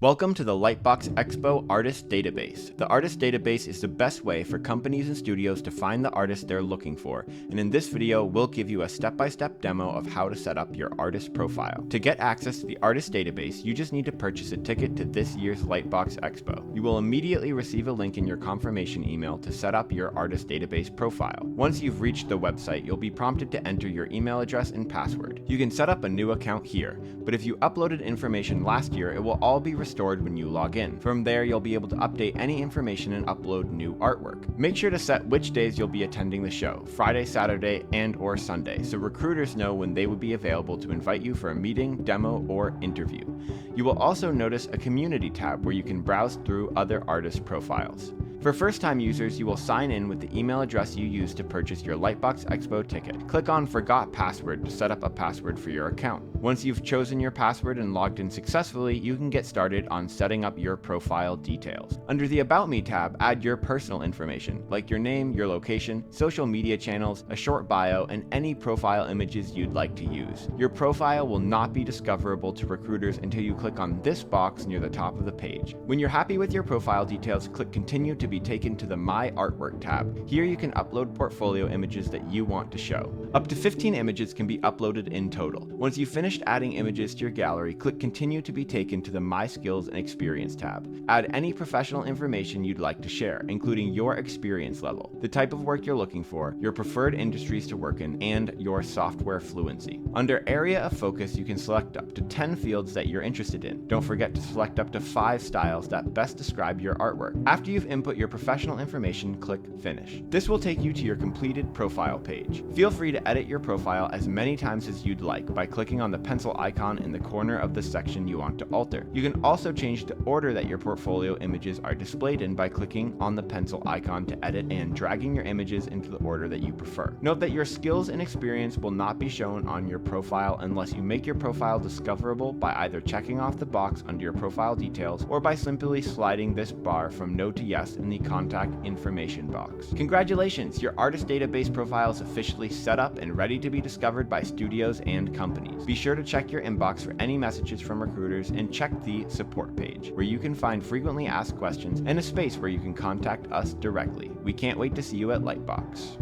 Welcome to the LightBox Expo Artist Database. The Artist Database is the best way for companies and studios to find the artists they're looking for, and in this video, we'll give you a step-by-step demo of how to set up your artist profile. To get access to the Artist Database, you just need to purchase a ticket to this year's LightBox Expo. You will immediately receive a link in your confirmation email to set up your Artist Database profile. Once you've reached the website, you'll be prompted to enter your email address and password. You can set up a new account here, but if you uploaded information last year, it will all be restored when you log in. From there, you'll be able to update any information and upload new artwork. Make sure to set which days you'll be attending the show, Friday, Saturday, and/or Sunday, so recruiters know when they would be available to invite you for a meeting, demo, or interview. You will also notice a community tab where you can browse through other artist profiles. For first-time users, you will sign in with the email address you used to purchase your LightBox Expo ticket. Click on Forgot Password to set up a password for your account. Once you've chosen your password and logged in successfully, you can get started on setting up your profile details. Under the About Me tab, add your personal information, like your name, your location, social media channels, a short bio, and any profile images you'd like to use. Your profile will not be discoverable to recruiters until you click on this box near the top of the page. When you're happy with your profile details, click Continue to be taken to the My Artwork tab. Here you can upload portfolio images that you want to show. Up to 15 images can be uploaded in total. Once you've finished adding images to your gallery, click Continue to be taken to the My Skills and Experience tab. Add any professional information you'd like to share, including your experience level, the type of work you're looking for, your preferred industries to work in, and your software fluency. Under Area of Focus, you can select up to 10 fields that you're interested in. Don't forget to select up to 5 styles that best describe your artwork. After you've input your professional information, click Finish. This will take you to your completed profile page. Feel free to edit your profile as many times as you'd like by clicking on the pencil icon in the corner of the section you want to alter. You can also change the order that your portfolio images are displayed in by clicking on the pencil icon to edit and dragging your images into the order that you prefer. Note that your skills and experience will not be shown on your profile unless you make your profile discoverable by either checking off the box under your profile details or by simply sliding this bar from No to Yes in the contact information box. Congratulations, your Artist Database profile is officially set up and ready to be discovered by studios and companies. Be sure to check your inbox for any messages from recruiters and check the support page, where you can find frequently asked questions and a space where you can contact us directly. We can't wait to see you at LightBox.